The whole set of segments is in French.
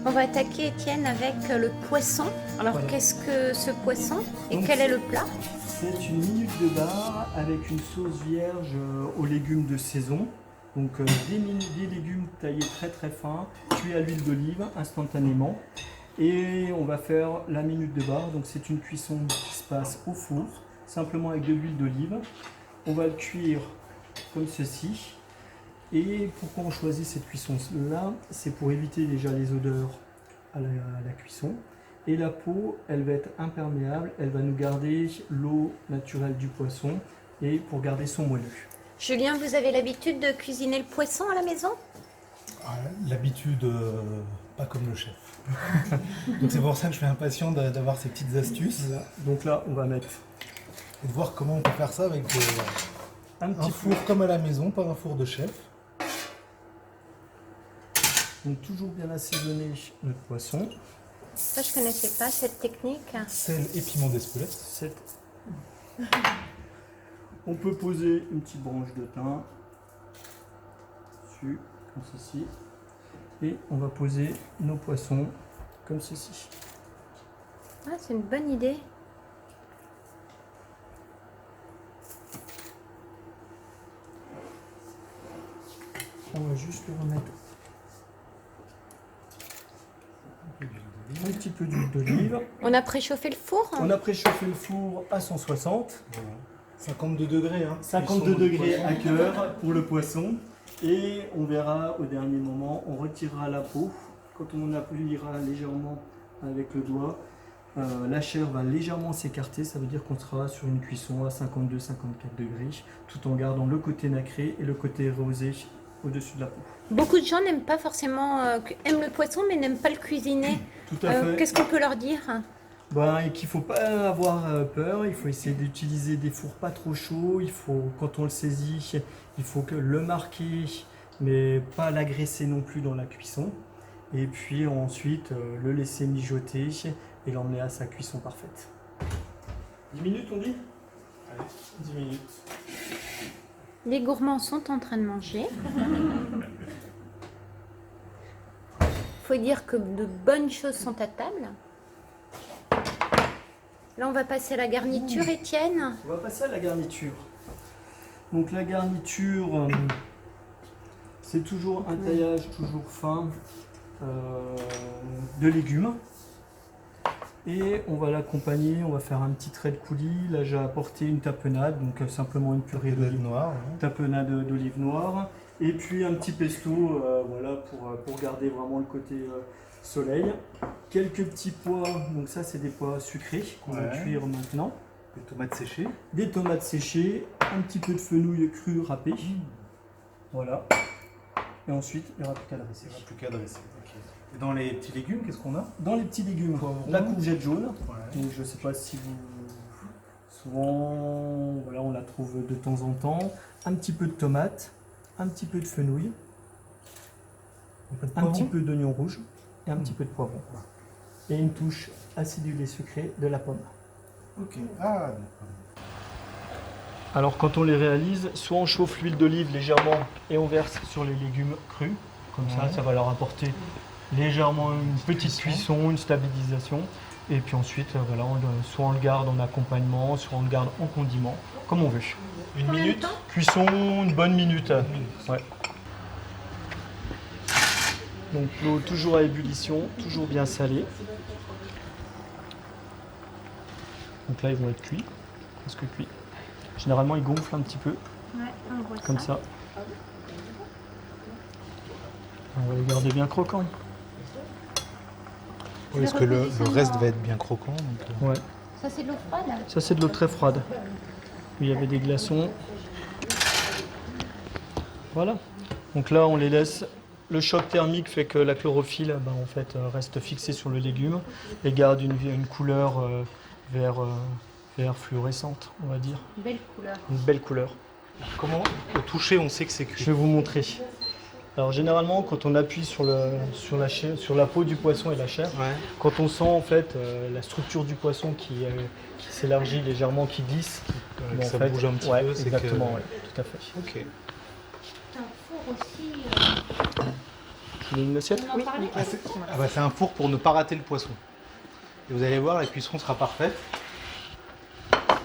On va attaquer, Étienne, avec le poisson. Alors, Voilà. qu'est-ce que ce poisson et Donc, quel est le plat? C'est une minute de bar avec une sauce vierge aux légumes de saison. Donc des légumes taillés très très fins, cuits à l'huile d'olive instantanément. Et on va faire la minute de bar. Donc c'est une cuisson qui se passe au four, simplement avec de l'huile d'olive. On va le cuire comme ceci. Et pourquoi on choisit cette cuisson-là? C'est pour éviter déjà les odeurs à la cuisson. Et la peau, elle va être imperméable, elle va nous garder l'eau naturelle du poisson et pour garder son moelleux. Julien, vous avez l'habitude de cuisiner le poisson à la maison? L'habitude, pas comme le chef. Donc c'est pour ça que je suis impatient d'avoir ces petites astuces Voilà. Donc là, on va mettre et de voir comment on peut faire ça avec un un petit four comme à la maison, pas un four de chef. Donc toujours bien assaisonner notre poisson. Ça, je ne connaissais pas cette technique. Sel et piment d'Espelette. On peut poser une petite branche de thym dessus, comme ceci. Et on va poser nos poissons comme ceci. Ah, c'est une bonne idée. On va juste le remettre un petit peu d'huile d'olive. On a préchauffé le four? On a préchauffé le four à 160. Voilà. 52 degrés. Hein. 52 Cuisson du degrés poisson. à cœur pour le poisson. Et on verra au dernier moment, on retirera la peau. Quand on appuiera légèrement avec le doigt, la chair va légèrement s'écarter. Ça veut dire qu'on sera sur une cuisson à 52-54 degrés, tout en gardant le côté nacré et le côté rosé au-dessus de la peau. Beaucoup de gens n'aiment pas forcément, aiment le poisson, mais n'aiment pas le cuisiner. Tout à fait. Qu'est-ce qu'on peut leur dire? Et qu'il ne faut pas avoir peur, il faut essayer d'utiliser des fours pas trop chauds, quand on le saisit, il faut que le marquer, mais pas l'agresser non plus dans la cuisson. Et puis ensuite le laisser mijoter et l'emmener à sa cuisson parfaite. 10 minutes on dit? Allez, 10 minutes. Les gourmands sont en train de manger. Faut dire que de bonnes choses sont à table. Là, on va passer à la garniture, Étienne. On va passer à la garniture. Donc la garniture, c'est toujours un taillage toujours fin de légumes. Et on va l'accompagner, on va faire un petit trait de coulis. Là, j'ai apporté une tapenade, donc simplement une purée d'olive noire. tapenade d'olive noire. Et puis un petit pesto, voilà, pour garder vraiment le côté soleil. Quelques petits pois, donc ça c'est des pois sucrés qu'on va cuire maintenant. Des tomates séchées. Des tomates séchées, un petit peu de fenouil cru râpé. Voilà. Et ensuite, il n'y aura plus qu'à dresser. Il n'y aura plus qu'à dresser. Okay. Et dans les petits légumes, qu'est-ce qu'on a? Dans les petits légumes, Poivron. la courgette jaune. Ouais. Donc, je ne sais pas si vous... Souvent, voilà, on la trouve de temps en temps. Un petit peu de tomate, un petit peu de fenouil, un petit peu d'oignon rouge et un petit peu de poivron. Et une touche acidulée sucrée de la pomme. Ok. Ah, Alors quand on les réalise, soit on chauffe l'huile d'olive légèrement et on verse sur les légumes crus. Comme ça va leur apporter légèrement une petite cuisson, une stabilisation. Et puis ensuite, voilà, soit on le garde en accompagnement, soit on le garde en condiment, comme on veut. Une Combien de minute, temps cuisson, une bonne minute. Ouais. Donc l'eau toujours à ébullition, toujours bien salée. Donc là, ils vont être cuits, presque cuits. Généralement, ils gonflent un petit peu, Ouais, on voit comme ça. On va les garder bien croquants. oui, parce que le reste va être bien croquant. Donc, Ouais. Ça, c'est de l'eau froide? Ça, c'est de l'eau très froide. Il y avait des glaçons. Voilà. Donc là, on les laisse. Le choc thermique fait que la chlorophylle en fait, reste fixée sur le légume et garde une couleur vert fluorescente, on va dire. Belle couleur. Une belle couleur. comment au toucher on sait que c'est Je cuit? vais vous montrer. Alors généralement, quand on appuie sur la peau du poisson et la chair, quand on sent en fait la structure du poisson qui s'élargit légèrement, qui glisse, que ça bouge un petit peu, c'est exactement, que... ouais, tout à fait. Ok. C'est un four aussi Tu veux une assiette? On en parlait. C'est un four pour ne pas rater le poisson. Et vous allez voir, la cuisson sera parfaite.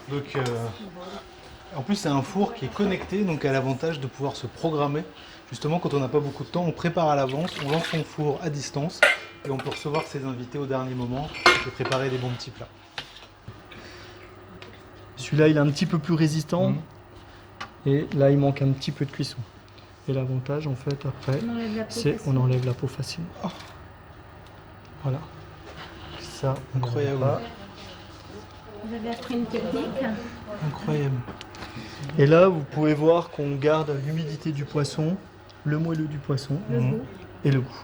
Donc, en plus, c'est un four qui est connecté, donc a l'avantage de pouvoir se programmer. Justement, quand on n'a pas beaucoup de temps, on prépare à l'avance, on lance son four à distance et on peut recevoir ses invités au dernier moment et préparer des bons petits plats. Celui-là, il est un petit peu plus résistant. Et là, il manque un petit peu de cuisson. Et l'avantage, en fait, après, On enlève la peau c'est facilement. on enlève la peau facilement. Voilà. Ça, on Incroyable. n'enlève pas. Vous avez appris une technique. Incroyable. Et là, vous pouvez voir qu'on garde l'humidité du poisson, le moelleux du poisson Le goût. et le goût.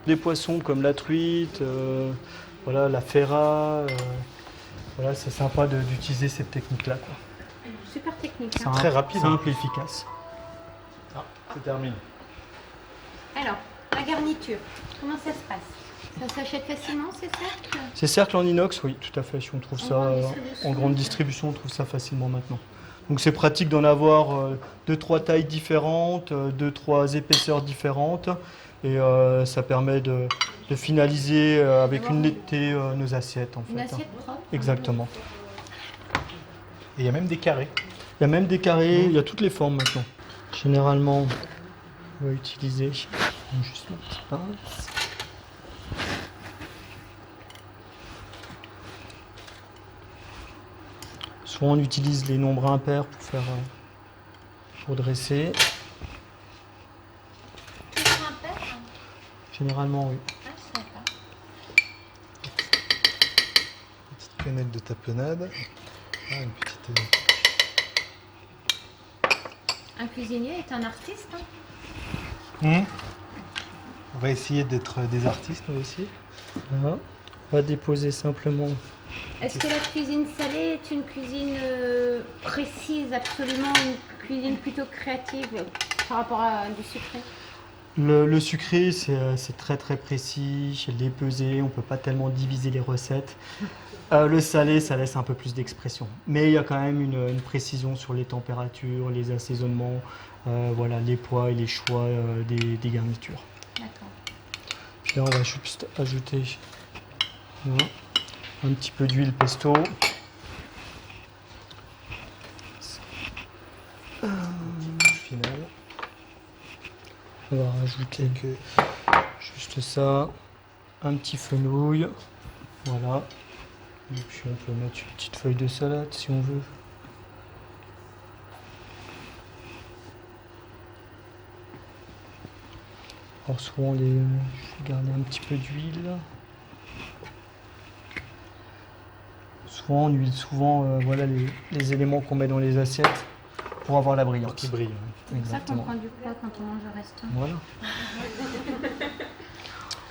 Des poissons comme la truite, voilà, la ferra, voilà, c'est sympa d'utiliser cette technique-là, quoi. Super technique. hein. Simple, Très rapide. simple et efficace. Ah, c'est terminé. Alors, la garniture, comment ça se passe? Ça s'achète facilement, c'est ça? Ces cercles en inox, oui, tout à fait. Si on trouve ça grande distribution. en grande distribution, on trouve ça facilement maintenant. Donc c'est pratique d'en avoir 2-3 tailles différentes, 2-3 épaisseurs différentes. Et ça permet de finaliser avec une netteté nos assiettes, en fait. Une assiette propre. Exactement. Et il y a même des carrés. Il y a même des carrés, il y a toutes les formes maintenant. Généralement, on va utiliser juste ma petite pince. Souvent on utilise les nombres impairs pour faire pour dresser. C'est un père? Généralement oui. Ah, je sais pas. Petite quenelle de tapenade. Ah, une petite. Un cuisinier est un artiste. hein. On va essayer d'être des artistes, nous aussi. Voilà. On va déposer simplement. Est-ce que la cuisine salée est une cuisine précise, absolument, une cuisine plutôt créative par rapport à du sucré? Le sucré, c'est très très précis, les pesées, on ne peut pas tellement diviser les recettes. Le salé, ça laisse un peu plus d'expression. Mais il y a quand même une précision sur les températures, les assaisonnements, voilà, les poids et les choix des garnitures. D'accord. Puis là, on va juste ajouter voilà, un petit peu d'huile pesto. Final. On va rajouter Que juste ça, un petit fenouil, voilà. Et puis on peut mettre une petite feuille de salade si on veut. Alors souvent je vais garder un petit peu d'huile. Souvent on huile voilà, les éléments qu'on met dans les assiettes pour avoir la brillance. qui brille. C'est pour ça qu'on prend du poids quand on mange au resto. Voilà.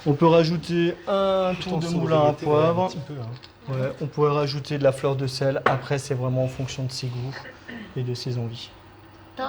On peut rajouter un tour de moulin à poivre. Un petit peu, hein. Ouais, on pourrait rajouter de la fleur de sel. Après, c'est vraiment en fonction de ses goûts et de ses envies. Top.